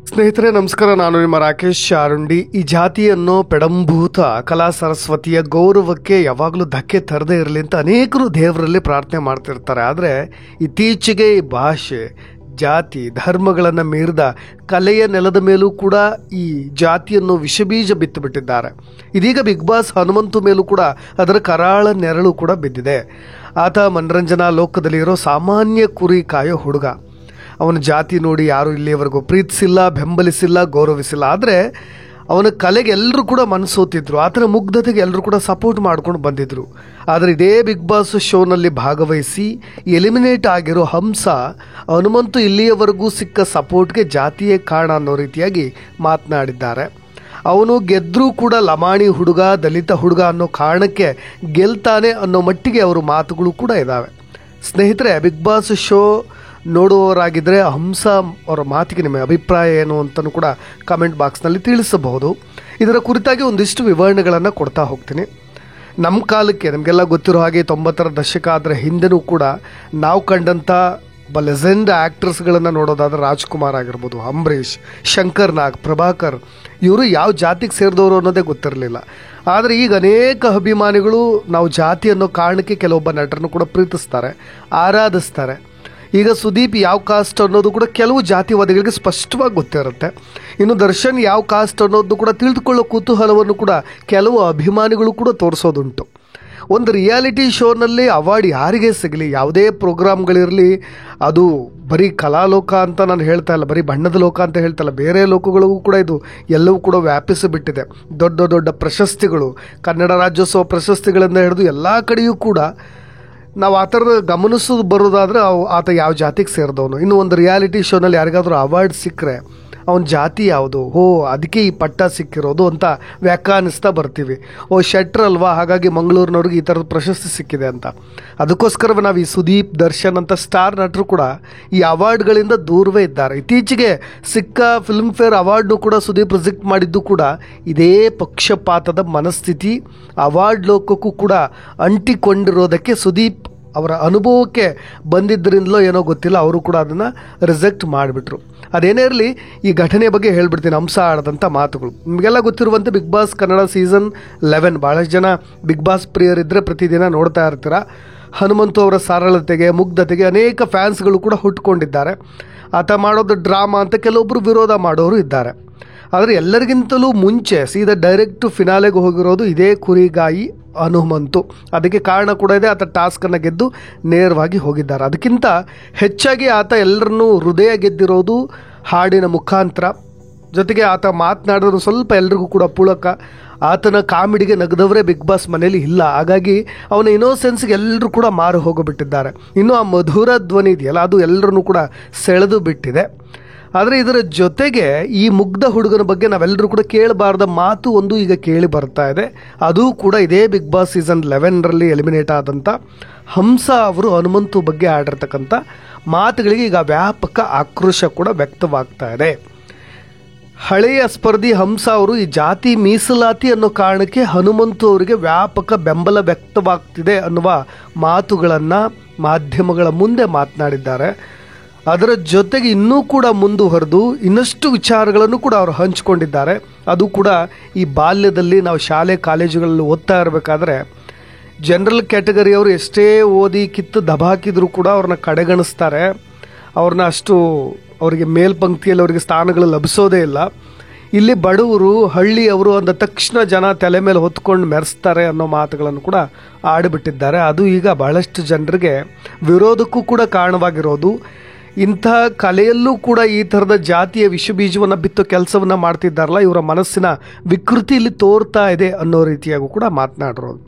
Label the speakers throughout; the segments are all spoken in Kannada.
Speaker 1: ಸ್ನೇಹಿತರೆ ನಮಸ್ಕಾರ, ನಾನು ನಿಮ್ಮ ರಾಕೇಶ್ ಶಾರುಂಡಿ. ಈ ಜಾತಿಯನ್ನು ಪೆಡಂಭೂತ ಕಲಾ ಸರಸ್ವತಿಯ ಗೌರವಕ್ಕೆ ಯಾವಾಗಲೂ ಧಕ್ಕೆ ತರದೇ ಇರಲಿ ಅಂತ ಅನೇಕರು ದೇವರಲ್ಲಿ ಪ್ರಾರ್ಥನೆ ಮಾಡ್ತಿರ್ತಾರೆ. ಆದರೆ ಇತ್ತೀಚೆಗೆ ಈ ಭಾಷೆ, ಜಾತಿ, ಧರ್ಮಗಳನ್ನು ಮೀರಿದ ಕಲೆಯ ನೆಲದ ಮೇಲೂ ಕೂಡ ಈ ಜಾತಿಯನ್ನು ವಿಷಬೀಜ ಬಿತ್ತು ಬಿಟ್ಟಿದ್ದಾರೆ. ಇದೀಗ ಬಿಗ್ ಬಾಸ್ ಹನುಮಂತು ಮೇಲೂ ಕೂಡ ಅದರ ಕರಾಳ ನೆರಳು ಕೂಡ ಬಿದ್ದಿದೆ. ಆತ ಮನರಂಜನಾ ಲೋಕದಲ್ಲಿ ಇರೋ ಸಾಮಾನ್ಯ ಕುರಿ ಕಾಯೋ ಹುಡುಗ. ಅವನ ಜಾತಿ ನೋಡಿ ಯಾರೂ ಇಲ್ಲಿಯವರೆಗೂ ಪ್ರೀತಿಸಿಲ್ಲ, ಬೆಂಬಲಿಸಿಲ್ಲ, ಗೌರವಿಸಿಲ್ಲ. ಆದರೆ ಅವನ ಕಲೆಗೆ ಎಲ್ಲರೂ ಕೂಡ ಮನಸೋತಿದ್ರು, ಆತನ ಮುಗ್ಧತೆಗೆ ಎಲ್ಲರೂ ಕೂಡ ಸಪೋರ್ಟ್ ಮಾಡ್ಕೊಂಡು ಬಂದಿದ್ರು. ಆದರೆ ಇದೇ ಬಿಗ್ ಬಾಸ್ ಶೋನಲ್ಲಿ ಭಾಗವಹಿಸಿ ಎಲಿಮಿನೇಟ್ ಆಗಿರೋ ಹಂಸ ಹನುಮಂತು ಇಲ್ಲಿಯವರೆಗೂ ಸಿಕ್ಕ ಸಪೋರ್ಟ್ಗೆ ಜಾತಿಯೇ ಕಾರಣ ಅನ್ನೋ ರೀತಿಯಾಗಿ ಮಾತನಾಡಿದ್ದಾರೆ. ಅವನು ಗೆದ್ದರೂ ಕೂಡ ಲಮಾಣಿ ಹುಡುಗ, ದಲಿತ ಹುಡುಗ ಅನ್ನೋ ಕಾರಣಕ್ಕೆ ಗೆಲ್ತಾನೆ ಅನ್ನೋ ಮಟ್ಟಿಗೆ ಅವರ ಮಾತುಗಳು ಕೂಡ ಇದ್ದಾವೆ. ಸ್ನೇಹಿತರೆ, ಬಿಗ್ ಬಾಸ್ ಶೋ ನೋಡುವವರಾಗಿದ್ದರೆ ಹಂಸ ಅವರ ಮಾತಿಗೆ ನಿಮ್ಮ ಅಭಿಪ್ರಾಯ ಏನು ಅಂತಲೂ ಕೂಡ ಕಮೆಂಟ್ ಬಾಕ್ಸ್ನಲ್ಲಿ ತಿಳಿಸಬಹುದು. ಇದರ ಕುರಿತಾಗಿ ಒಂದಿಷ್ಟು ವಿವರಣೆಗಳನ್ನು ಕೊಡ್ತಾ ಹೋಗ್ತೀನಿ. ನಮ್ಮ ಕಾಲಕ್ಕೆ ನಮಗೆಲ್ಲ ಗೊತ್ತಿರೋ ಹಾಗೆ 90ರ ದಶಕ ಅದರ ಹಿಂದೆನೂ ಕೂಡ ನಾವು ಕಂಡಂಥ ಲೆಜೆಂಡ್ ಆ್ಯಕ್ಟರ್ಸ್ಗಳನ್ನು ನೋಡೋದಾದ್ರೆ ರಾಜ್ಕುಮಾರ್ ಆಗಿರ್ಬೋದು, ಅಂಬರೀಷ್, ಶಂಕರ್ ನಾಗ್, ಪ್ರಭಾಕರ್, ಇವರು ಯಾವ ಜಾತಿಗೆ ಸೇರಿದವರು ಅನ್ನೋದೇ ಗೊತ್ತಿರಲಿಲ್ಲ. ಆದರೆ ಈಗ ಅನೇಕ ಅಭಿಮಾನಿಗಳು ನಾವು ಜಾತಿ ಅನ್ನೋ ಕಾರಣಕ್ಕೆ ಕೆಲವೊಬ್ಬ ನಟರನ್ನು ಕೂಡ ಪ್ರೀತಿಸ್ತಾರೆ, ಆರಾಧಿಸ್ತಾರೆ. ಈಗ ಸುದೀಪ್ ಯಾವ ಕಾಸ್ಟ್ ಅನ್ನೋದು ಕೂಡ ಕೆಲವು ಜಾತಿವಾದಿಗಳಿಗೆ ಸ್ಪಷ್ಟವಾಗಿ ಗೊತ್ತಿರುತ್ತೆ. ಇನ್ನು ದರ್ಶನ್ ಯಾವ ಕಾಸ್ಟ್ ಅನ್ನೋದು ಕೂಡ ತಿಳಿದುಕೊಳ್ಳೋ ಕುತೂಹಲವನ್ನು ಕೂಡ ಕೆಲವು ಅಭಿಮಾನಿಗಳು ಕೂಡ ತೋರಿಸೋದುಂಟು. ಒಂದು ರಿಯಾಲಿಟಿ ಶೋನಲ್ಲಿ ಅವಾರ್ಡ್ ಯಾರಿಗೆ ಸಿಗಲಿ, ಯಾವುದೇ ಪ್ರೋಗ್ರಾಮ್ಗಳಿರಲಿ, ಅದು ಬರೀ ಕಲಾಲೋಕ ಅಂತ ನಾನು ಹೇಳ್ತಾ ಇಲ್ಲ, ಬರೀ ಬಣ್ಣದ ಲೋಕ ಅಂತ ಹೇಳ್ತಾ ಇಲ್ಲ, ಬೇರೆ ಲೋಕಗಳಿಗೂ ಕೂಡ ಇದು ಎಲ್ಲವೂ ಕೂಡ ವ್ಯಾಪಿಸಿಬಿಟ್ಟಿದೆ. ದೊಡ್ಡ ದೊಡ್ಡ ಪ್ರಶಸ್ತಿಗಳು, ಕನ್ನಡ ರಾಜ್ಯೋತ್ಸವ ಪ್ರಶಸ್ತಿಗಳಿಂದ ಹಿಡಿದು ಎಲ್ಲ ಕಡೆಯೂ ಕೂಡ ನಾವು ಆ ಥರದ ಗಮನಿಸೋದು ಬರೋದಾದರೆ ಆತ ಯಾವ ಜಾತಿಗೆ ಸೇರಿದವನು. ಇನ್ನು ಒಂದು ರಿಯಾಲಿಟಿ ಶೋನಲ್ಲಿ ಯಾರಿಗಾದರೂ ಅವಾರ್ಡ್ ಸಿಕ್ಕರೆ ಅವನ ಜಾತಿ ಯಾವುದು, ಅದಕ್ಕೆ ಈ ಪಟ್ಟ ಸಿಕ್ಕಿರೋದು ಅಂತ ವ್ಯಾಖ್ಯಾನಿಸ್ತಾ ಬರ್ತೀವಿ. ಶೆಟ್ರ್ ಅಲ್ವಾ, ಹಾಗಾಗಿ ಮಂಗಳೂರಿನವ್ರಿಗೆ ಈ ಥರದ ಪ್ರಶಸ್ತಿ ಸಿಕ್ಕಿದೆ ಅಂತ. ಅದಕ್ಕೋಸ್ಕರ ನಾವು ಈ ಸುದೀಪ್, ದರ್ಶನ್ ಅಂತ ಸ್ಟಾರ್ ನಟರು ಕೂಡ ಈ ಅವಾರ್ಡ್ಗಳಿಂದ ದೂರವೇ ಇದ್ದಾರೆ. ಇತ್ತೀಚೆಗೆ ಸಿಕ್ಕ ಫಿಲ್ಮ್ಫೇರ್ ಅವಾರ್ಡ್ನು ಕೂಡ ಸುದೀಪ್ ರಿಜೆಕ್ಟ್ ಮಾಡಿದ್ದು ಕೂಡ ಇದೇ ಪಕ್ಷಪಾತದ ಮನಸ್ಥಿತಿ ಅವಾರ್ಡ್ ಲೋಕಕ್ಕೂ ಕೂಡ ಅಂಟಿಕೊಂಡಿರೋದಕ್ಕೆ ಸುದೀಪ್ ಅವರ ಅನುಭವಕ್ಕೆ ಬಂದಿದ್ದರಿಂದಲೋ ಏನೋ ಗೊತ್ತಿಲ್ಲ, ಅವರು ಕೂಡ ಅದನ್ನು ರಿಜೆಕ್ಟ್ ಮಾಡಿಬಿಟ್ರು. ಅದೇನೇ ಇರಲಿ, ಈ ಘಟನೆ ಬಗ್ಗೆ ಹೇಳ್ಬಿಡ್ತೀನಿ. ಹಂಸ ಆಡಿದಂಥ ಮಾತುಗಳು ನಿಮಗೆಲ್ಲ ಗೊತ್ತಿರುವಂತೆ ಬಿಗ್ ಬಾಸ್ ಕನ್ನಡ ಸೀಸನ್ 11 ಭಾಳಷ್ಟು ಜನ ಬಿಗ್ ಬಾಸ್ ಪ್ರಿಯರಿದ್ದರೆ ಪ್ರತಿದಿನ ನೋಡ್ತಾ ಇರ್ತೀರ. ಹನುಮಂತು ಅವರ ಸರಳತೆಗೆ, ಮುಗ್ಧತೆಗೆ ಅನೇಕ ಫ್ಯಾನ್ಸ್ಗಳು ಕೂಡ ಹುಟ್ಟುಕೊಂಡಿದ್ದಾರೆ. ಆತ ಮಾಡೋದು ಡ್ರಾಮಾ ಅಂತ ಕೆಲವೊಬ್ಬರು ವಿರೋಧ ಮಾಡೋರು ಇದ್ದಾರೆ. ಆದರೆ ಎಲ್ಲರಿಗಿಂತಲೂ ಮುಂಚೆ ಸೀದಾ ಡೈರೆಕ್ಟ್ ಫಿನಾಲೆಗೆ ಹೋಗಿರೋದು ಇದೇ ಕುರಿಗಾಯಿ ಹನುಮಂತು. ಅದಕ್ಕೆ ಕಾರಣ ಕೂಡ ಇದೆ, ಆತ ಟಾಸ್ಕನ್ನು ಗೆದ್ದು ನೇರವಾಗಿ ಹೋಗಿದ್ದಾರೆ. ಅದಕ್ಕಿಂತ ಹೆಚ್ಚಾಗಿ ಆತ ಎಲ್ಲರನ್ನೂ ಹೃದಯ ಗೆದ್ದಿರೋದು ಹಾಡಿನ ಮುಖಾಂತರ. ಜೊತೆಗೆ ಆತ ಮಾತನಾಡೋದು ಸ್ವಲ್ಪ ಎಲ್ರಿಗೂ ಕೂಡ ಪುಳಕ. ಆತನ ಕಾಮಿಡಿಗೆ ನಗದವರೇ ಬಿಗ್ ಬಾಸ್ ಮನೇಲಿ ಇಲ್ಲ. ಹಾಗಾಗಿ ಅವನ ಇನ್ನೋಸೆನ್ಸ್ಗೆ ಎಲ್ಲರೂ ಕೂಡ ಮಾರು ಹೋಗಿಬಿಟ್ಟಿದ್ದಾರೆ. ಇನ್ನು ಆ ಮಧುರ ಧ್ವನಿ ಇದೆಯಲ್ಲ, ಅದು ಎಲ್ಲರನ್ನೂ ಕೂಡ ಸೆಳೆದು ಬಿಟ್ಟಿದೆ. ಆದರೆ ಇದರ ಜೊತೆಗೆ ಈ ಮುಗ್ಧ ಹುಡುಗನ ಬಗ್ಗೆ ನಾವೆಲ್ಲರೂ ಕೂಡ ಕೇಳಬಾರ್ದ ಮಾತು ಒಂದು ಈಗ ಕೇಳಿ ಬರ್ತಾ ಇದೆ. ಅದು ಕೂಡ ಇದೇ ಬಿಗ್ ಬಾಸ್ ಸೀಸನ್ 11ರಲ್ಲಿ ಎಲಿಮಿನೇಟ್ ಆದಂಥ ಹಂಸ ಅವರು ಹನುಮಂತು ಬಗ್ಗೆ ಆಡಿರ್ತಕ್ಕಂಥ ಮಾತುಗಳಿಗೆ ಈಗ ವ್ಯಾಪಕ ಆಕ್ರೋಶ ಕೂಡ ವ್ಯಕ್ತವಾಗ್ತಾ ಇದೆ. ಹಳೆಯ ಸ್ಪರ್ಧಿ ಹಂಸ ಅವರು ಈ ಜಾತಿ ಮೀಸಲಾತಿ ಅನ್ನೋ ಕಾರಣಕ್ಕೆ ಹನುಮಂತು ಅವರಿಗೆ ವ್ಯಾಪಕ ಬೆಂಬಲ ವ್ಯಕ್ತವಾಗ್ತಿದೆ ಅನ್ನುವ ಮಾತುಗಳನ್ನು ಮಾಧ್ಯಮಗಳ ಮುಂದೆ ಮಾತನಾಡಿದ್ದಾರೆ. ಅದರ ಜೊತೆಗೆ ಇನ್ನೂ ಕೂಡ ಮುಂದುವರೆದು ಇನ್ನಷ್ಟು ವಿಚಾರಗಳನ್ನು ಕೂಡ ಅವರು ಹಂಚಿಕೊಂಡಿದ್ದಾರೆ. ಅದು ಕೂಡ ಈ ಬಾಲ್ಯದಲ್ಲಿ ನಾವು ಶಾಲೆ ಕಾಲೇಜುಗಳಲ್ಲಿ ಓದ್ತಾ ಇರಬೇಕಾದ್ರೆ ಜನರಲ್ ಕ್ಯಾಟಗರಿಯವರು ಎಷ್ಟೇ ಓದಿ ಕಿತ್ತು ದಬಾಕಿದ್ರು ಕೂಡ ಅವ್ರನ್ನ ಕಡೆಗಣಿಸ್ತಾರೆ. ಅವ್ರನ್ನ ಅಷ್ಟು ಅವರಿಗೆ ಮೇಲ್ಪಂಕ್ತಿಯಲ್ಲಿ ಅವರಿಗೆ ಸ್ಥಾನಗಳು ಲಭಿಸೋದೇ ಇಲ್ಲ. ಇಲ್ಲಿ ಬಡವರು, ಹಳ್ಳಿಯವರು ಅಂದ ತಕ್ಷಣ ಜನ ತಲೆ ಮೇಲೆ ಹೊತ್ಕೊಂಡು ಮೆರೆಸ್ತಾರೆ ಅನ್ನೋ ಮಾತುಗಳನ್ನು ಕೂಡ ಆಡಿಬಿಟ್ಟಿದ್ದಾರೆ. ಅದು ಈಗ ಬಹಳಷ್ಟು ಜನರಿಗೆ ವಿರೋಧಕ್ಕೂ ಕೂಡ ಕಾರಣವಾಗಿರೋದು. ಇಂಥ ಕಲೆಯಲ್ಲೂ ಕೂಡ ಈ ಥರದ ಜಾತಿಯ ವಿಷಬೀಜವನ್ನು ಬಿತ್ತೋ ಕೆಲಸವನ್ನು ಮಾಡ್ತಿದ್ದಾರಲ್ಲ, ಇವರ ಮನಸ್ಸಿನ ವಿಕೃತಿ ಇಲ್ಲಿ ತೋರ್ತಾ ಇದೆ ಅನ್ನೋ ರೀತಿಯಾಗೂ ಕೂಡ ಮಾತನಾಡಿರೋದು.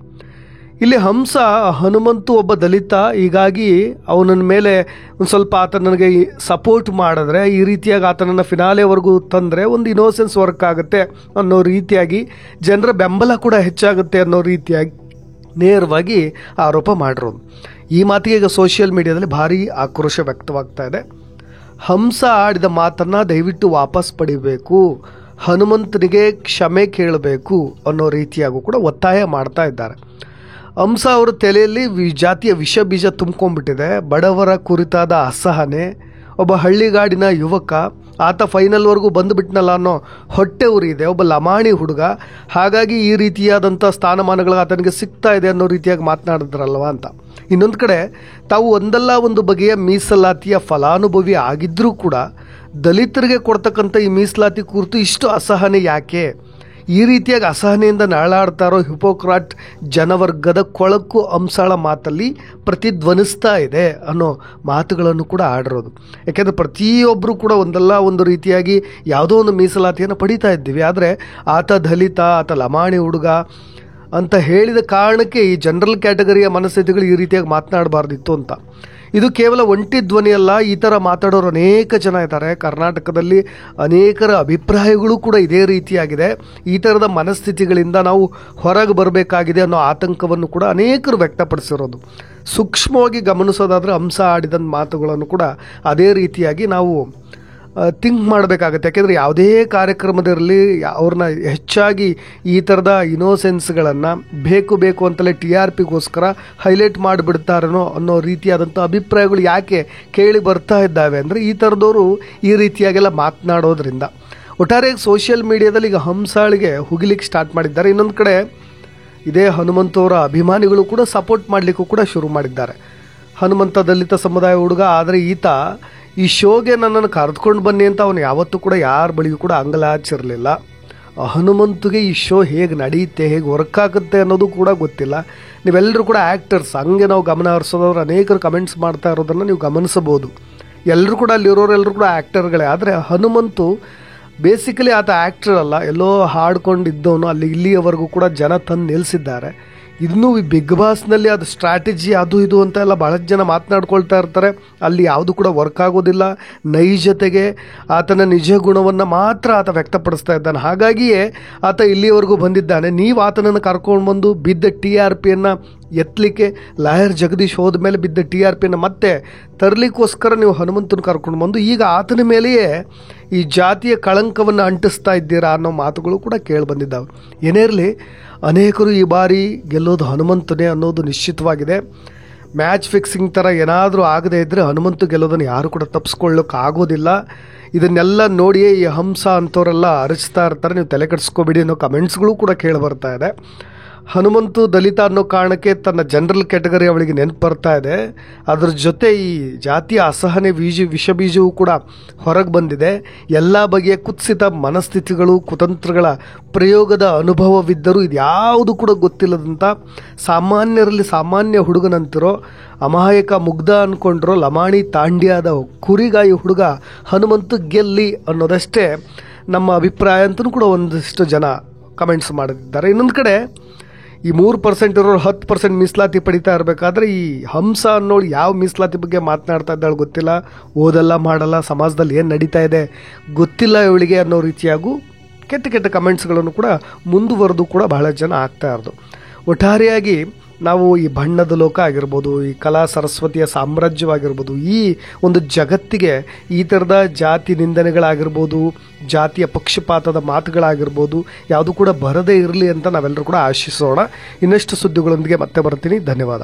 Speaker 1: ಇಲ್ಲಿ ಹಂಸ ಹನುಮಂತು ಒಬ್ಬ ದಲಿತ, ಹೀಗಾಗಿ ಅವನ ಮೇಲೆ ಒಂದು ಸ್ವಲ್ಪ ಆತ ನನಗೆ ಸಪೋರ್ಟ್ ಮಾಡಿದ್ರೆ, ಈ ರೀತಿಯಾಗಿ ಆತನನ್ನು ಫಿನಾಲೆವರೆಗೂ ತಂದರೆ ಒಂದು ಇನ್ನೋಸೆನ್ಸ್ ವರ್ಕ್ ಆಗುತ್ತೆ ಅನ್ನೋ ರೀತಿಯಾಗಿ ಜನರ ಬೆಂಬಲ ಕೂಡ ಹೆಚ್ಚಾಗುತ್ತೆ ಅನ್ನೋ ರೀತಿಯಾಗಿ ನೇರವಾಗಿ ಆರೋಪ ಮಾಡಿರೋದು. ಈ ಮಾತಿಗೆ ಈಗ ಸೋಷಿಯಲ್ ಮೀಡಿಯಾದಲ್ಲಿ ಭಾರಿ ಆಕ್ರೋಶ ವ್ಯಕ್ತವಾಗ್ತಾ ಇದೆ. ಹಂಸ ಆಡಿದ ಮಾತನ್ನು ದಯವಿಟ್ಟು ವಾಪಸ್ ಪಡಿಬೇಕು, ಹನುಮಂತನಿಗೆ ಕ್ಷಮೆ ಕೇಳಬೇಕು ಅನ್ನೋ ರೀತಿಯಾಗೂ ಕೂಡ ಒತ್ತಾಯ ಮಾಡ್ತಾ ಇದ್ದಾರೆ. ಹಂಸ ಅವರ ತಲೆಯಲ್ಲಿ ಜಾತಿಯ ವಿಷ ಬೀಜ ತುಂಬ್ಕೊಂಡ್ಬಿಟ್ಟಿದೆ. ಬಡವರ ಕುರಿತಾದ ಅಸಹನೆ, ಒಬ್ಬ ಹಳ್ಳಿಗಾಡಿನ ಯುವಕ, ಆತ ಫೈನಲ್ವರೆಗೂ ಬಂದುಬಿಟ್ನಲ್ಲ ಅನ್ನೋ ಹೊಟ್ಟೆ ಉರಿ ಇದೆ, ಒಬ್ಬ ಲಮಾಣಿ ಹುಡುಗ, ಹಾಗಾಗಿ ಈ ರೀತಿಯಾದಂಥ ಸ್ಥಾನಮಾನಗಳು ಆತನಿಗೆ ಸಿಗ್ತಾ ಇದೆ ಅನ್ನೋ ರೀತಿಯಾಗಿ ಮಾತನಾಡಿದ್ರಲ್ವ ಅಂತ. ಇನ್ನೊಂದು ಕಡೆ ತಾವು ಒಂದಲ್ಲ ಒಂದು ಬಗೆಯ ಮೀಸಲಾತಿಯ ಫಲಾನುಭವಿ ಆಗಿದ್ದರೂ ಕೂಡ ದಲಿತರಿಗೆ ಕೊಡ್ತಕ್ಕಂಥ ಈ ಮೀಸಲಾತಿ ಕುರಿತು ಇಷ್ಟು ಅಸಹನೆ ಯಾಕೆ? ಈ ರೀತಿಯಾಗಿ ಅಸಹನೆಯಿಂದ ನಾಳಾಡ್ತಾ ಇರೋ ಹಿಪೋಕ್ರಾಟ್ ಜನವರ್ಗದ ಕೊಳಕು ಅಂಶಗಳ ಮಾತಲ್ಲಿ ಪ್ರತಿಧ್ವನಿಸ್ತಾ ಇದೆ ಅನ್ನೋ ಮಾತುಗಳನ್ನು ಕೂಡ ಆಡಿರೋದು. ಯಾಕೆಂದರೆ ಪ್ರತಿಯೊಬ್ಬರು ಕೂಡ ಒಂದಲ್ಲ ಒಂದು ರೀತಿಯಾಗಿ ಯಾವುದೋ ಒಂದು ಮೀಸಲಾತಿಯನ್ನು ಪಡಿತಾ ಇದ್ದೀವಿ. ಆದರೆ ಆತ ದಲಿತ, ಆತ ಲಮಾಣಿ ಹುಡುಗ ಅಂತ ಹೇಳಿದ ಕಾರಣಕ್ಕೆ ಈ ಜನರಲ್ ಕ್ಯಾಟಗರಿಯ ಮನಸ್ಥಿತಿಗಳು ಈ ರೀತಿಯಾಗಿ ಮಾತನಾಡಬಾರ್ದಿತ್ತು ಅಂತ. ಇದು ಕೇವಲ ಒಂಟಿ ಧ್ವನಿಯಲ್ಲ, ಈ ಥರ ಮಾತಾಡೋರು ಅನೇಕ ಜನ ಇದ್ದಾರೆ. ಕರ್ನಾಟಕದಲ್ಲಿ ಅನೇಕರ ಅಭಿಪ್ರಾಯಗಳು ಕೂಡ ಇದೇ ರೀತಿಯಾಗಿದೆ. ಈ ಥರದ ಮನಸ್ಥಿತಿಗಳಿಂದ ನಾವು ಹೊರಗೆ ಬರಬೇಕಾಗಿದೆ ಅನ್ನೋ ಆತಂಕವನ್ನು ಕೂಡ ಅನೇಕರು ವ್ಯಕ್ತಪಡಿಸಿರೋದು. ಸೂಕ್ಷ್ಮವಾಗಿ ಗಮನಿಸೋದಾದರೆ ಹಂಸ ಆಡಿದ ಮಾತುಗಳನ್ನು ಕೂಡ ಅದೇ ರೀತಿಯಾಗಿ ನಾವು ಥಿಂಕ್ ಮಾಡಬೇಕಾಗತ್ತೆ. ಯಾಕೆಂದರೆ ಯಾವುದೇ ಕಾರ್ಯಕ್ರಮದಿರಲಿ ಅವ್ರನ್ನ ಹೆಚ್ಚಾಗಿ ಈ ಥರದ ಇನೋಸೆನ್ಸ್ಗಳನ್ನು ಬೇಕು ಅಂತಲೇ TRPಗೋಸ್ಕರ ಹೈಲೈಟ್ ಮಾಡಿಬಿಡ್ತಾರೇನೋ ಅನ್ನೋ ರೀತಿಯಾದಂಥ ಅಭಿಪ್ರಾಯಗಳು ಯಾಕೆ ಕೇಳಿ ಬರ್ತಾ ಇದ್ದಾವೆ ಅಂದರೆ ಈ ಥರದವರು ಈ ರೀತಿಯಾಗೆಲ್ಲ ಮಾತನಾಡೋದ್ರಿಂದ. ಒಟ್ಟಾರೆಯಾಗಿ ಸೋಷಿಯಲ್ ಮೀಡಿಯಾದಲ್ಲಿ ಈಗ ಹಂಸಾಳಿಗೆ ಹುಗಿಲಿಕ್ಕೆ ಸ್ಟಾರ್ಟ್ ಮಾಡಿದ್ದಾರೆ. ಇನ್ನೊಂದು ಕಡೆ ಇದೇ ಹನುಮಂತವರ ಅಭಿಮಾನಿಗಳು ಕೂಡ ಸಪೋರ್ಟ್ ಮಾಡಲಿಕ್ಕೂ ಕೂಡ ಶುರು ಮಾಡಿದ್ದಾರೆ. ಹನುಮಂತ ದಲಿತ ಸಮುದಾಯ ಹುಡುಗ, ಆದರೆ ಈತ ಈ ಶೋಗೆ ನನ್ನನ್ನು ಕರೆದುಕೊಂಡು ಬನ್ನಿ ಅಂತ ಅವನು ಯಾವತ್ತೂ ಕೂಡ ಯಾರ ಬಳಿಗೂ ಕೂಡ ಅಂಗಲಾಚಿರಲಿಲ್ಲ. ಹನುಮಂತಗೆ ಈ ಶೋ ಹೇಗೆ ನಡೆಯುತ್ತೆ, ಹೇಗೆ ವರ್ಕ್ ಆಗುತ್ತೆ ಅನ್ನೋದು ಕೂಡ ಗೊತ್ತಿಲ್ಲ. ನೀವೆಲ್ಲರೂ ಕೂಡ ಆ್ಯಕ್ಟರ್ಸ್, ಹಂಗೆ ನಾವು ಗಮನ ಹರಿಸೋದವ್ರು ಅನೇಕರು ಕಮೆಂಟ್ಸ್ ಮಾಡ್ತಾ ಇರೋದನ್ನು ನೀವು ಗಮನಿಸಬಹುದು. ಎಲ್ಲರೂ ಕೂಡ ಅಲ್ಲಿರೋರೆಲ್ಲರೂ ಕೂಡ ಆ್ಯಕ್ಟರ್ಗಳೇ. ಆದರೆ ಹನುಮಂತು ಬೇಸಿಕಲಿ ಆತ ಆ್ಯಕ್ಟರ್ ಅಲ್ಲ, ಎಲ್ಲೋ ಹಾಡ್ಕೊಂಡಿದ್ದವನು ಅಲ್ಲಿ ಇಲ್ಲಿಯವರೆಗೂ ಕೂಡ ಜನ ತಂದು ನಿಲ್ಲಿಸಿದ್ದಾರೆ. ಇನ್ನೂ ಈ ಬಿಗ್ ಬಾಸ್ನಲ್ಲಿ ಅದು ಸ್ಟ್ರಾಟಜಿ ಅದು ಇದು ಅಂತ ಎಲ್ಲ ಭಾಳಷ್ಟು ಜನ ಮಾತನಾಡ್ಕೊಳ್ತಾ ಇರ್ತಾರೆ. ಅಲ್ಲಿ ಯಾವುದು ಕೂಡ ವರ್ಕ್ ಆಗೋದಿಲ್ಲ. ನೈಜತೆಗೆ ಆತನ ನಿಜ ಗುಣವನ್ನು ಮಾತ್ರ ಆತ ವ್ಯಕ್ತಪಡಿಸ್ತಾ ಇದ್ದಾನೆ. ಹಾಗಾಗಿಯೇ ಆತ ಇಲ್ಲಿಯವರೆಗೂ ಬಂದಿದ್ದಾನೆ. ನೀವು ಆತನನ್ನು ಕರ್ಕೊಂಡು ಬಂದು ಬಿದ್ದ TRPಯನ್ನು ಎತ್ತಲಿಕ್ಕೆ, ಲಾಯರ್ ಜಗದೀಶ್ ಹೋದ ಮೇಲೆ ಬಿದ್ದ TRPಯನ್ನು ಮತ್ತೆ ತರಲಿಕ್ಕೋಸ್ಕರ ನೀವು ಹನುಮಂತನ ಕರ್ಕೊಂಡು ಬಂದು ಈಗ ಆತನ ಮೇಲೆಯೇ ಈ ಜಾತಿಯ ಕಳಂಕವನ್ನು ಅಂಟಿಸ್ತಾ ಇದ್ದೀರಾ ಅನ್ನೋ ಮಾತುಗಳು ಕೂಡ ಕೇಳಿಬಂದಿದ್ದಾವೆ. ಏನೇ ಇರಲಿ, ಅನೇಕರು ಈ ಬಾರಿ ಗೆಲ್ಲೋದು ಹನುಮಂತನೇ ಅನ್ನೋದು ನಿಶ್ಚಿತವಾಗಿದೆ. ಮ್ಯಾಚ್ ಫಿಕ್ಸಿಂಗ್ ಥರ ಏನಾದರೂ ಆಗದೇ ಇದ್ದರೆ ಹನುಮಂತು ಗೆಲ್ಲೋದನ್ನು ಯಾರು ಕೂಡ ತಪ್ಪಿಸ್ಕೊಳ್ಳೋಕ್ಕಾಗೋದಿಲ್ಲ. ಇದನ್ನೆಲ್ಲ ನೋಡಿಯೇ ಈ ಹಂಸ ಅಂಥವರೆಲ್ಲ ಅರಚ್ತಾ ಇರ್ತಾರೆ. ನೀವು ತಲೆ ಕೆಡಿಸ್ಕೋಬೇಡಿ ಅನ್ನೋ ಕಮೆಂಟ್ಸ್ಗಳು ಕೂಡ ಕೇಳಿ ಬರ್ತಾ ಇದೆ. ಹನುಮಂತು ದಲಿತ ಅನ್ನೋ ಕಾರಣಕ್ಕೆ ತನ್ನ ಜನರಲ್ ಕ್ಯಾಟಗರಿ ಅವಳಿಗೆ ನೆನಪು ಬರ್ತಾ ಇದೆ. ಅದ್ರ ಜೊತೆ ಈ ಜಾತಿಯ ಅಸಹನೆ ವಿಷ ಬೀಜವೂ ಕೂಡ ಹೊರಗೆ ಬಂದಿದೆ. ಎಲ್ಲ ಬಗೆಯ ಕುತ್ಸಿತ ಮನಸ್ಥಿತಿಗಳು, ಕುತಂತ್ರಗಳ ಪ್ರಯೋಗದ ಅನುಭವವಿದ್ದರೂ ಇದ್ಯಾವುದು ಕೂಡ ಗೊತ್ತಿಲ್ಲದಂಥ ಸಾಮಾನ್ಯರಲ್ಲಿ ಸಾಮಾನ್ಯ ಹುಡುಗನಂತಿರೋ, ಅಮಾಯಕ ಮುಗ್ಧ ಅಂದ್ಕೊಂಡಿರೋ ಲಮಾಣಿ ತಾಂಡ್ಯದ ಕುರಿಗಾಯಿ ಹುಡುಗ ಹನುಮಂತು ಗೆಲ್ಲಿ ಅನ್ನೋದಷ್ಟೇ ನಮ್ಮ ಅಭಿಪ್ರಾಯ ಅಂತಲೂ ಕೂಡ ಒಂದಷ್ಟು ಜನ ಕಮೆಂಟ್ಸ್ ಮಾಡಿದ್ದಾರೆ. ಇನ್ನೊಂದು ಕಡೆ ಈ 3% ಇರೋರು 10% ಮೀಸಲಾತಿ ಪಡಿತಾ ಇರಬೇಕಾದ್ರೆ ಈ ಹಂಸ ಅನ್ನೋಳು ಯಾವ ಮೀಸಲಾತಿ ಬಗ್ಗೆ ಮಾತನಾಡ್ತಾ ಇದ್ದಾಳೆ ಗೊತ್ತಿಲ್ಲ. ಓದಲ್ಲ, ಮಾಡಲ್ಲ, ಸಮಾಜದಲ್ಲಿ ಏನು ನಡೀತಾ ಇದೆ ಗೊತ್ತಿಲ್ಲ ಇವಳಿಗೆ ಅನ್ನೋ ರೀತಿಯಾಗೂ ಕೆಟ್ಟ ಕಮೆಂಟ್ಸ್ಗಳನ್ನು ಕೂಡ ಮುಂದುವರೆದು ಕೂಡ ಬಹಳ ಜನ ಆಗ್ತಾ ಇರೋದು. ಒಟ್ಟಾರೆಯಾಗಿ ನಾವು ಈ ಬಣ್ಣದ ಲೋಕ ಆಗಿರ್ಬೋದು, ಈ ಕಲಾ ಸರಸ್ವತಿಯ ಸಾಮ್ರಾಜ್ಯವಾಗಿರ್ಬೋದು, ಈ ಒಂದು ಜಗತ್ತಿಗೆ ಈ ಥರದ ಜಾತಿ ನಿಂದನೆಗಳಾಗಿರ್ಬೋದು, ಜಾತಿಯ ಪಕ್ಷಪಾತದ ಮಾತುಗಳಾಗಿರ್ಬೋದು ಯಾವುದು ಕೂಡ ಬರದೇ ಇರಲಿ ಅಂತ ನಾವೆಲ್ಲರೂ ಕೂಡ ಆಶಿಸೋಣ. ಇನ್ನಷ್ಟು ಸುದ್ದಿಗಳೊಂದಿಗೆ ಮತ್ತೆ ಬರ್ತೀನಿ. ಧನ್ಯವಾದ.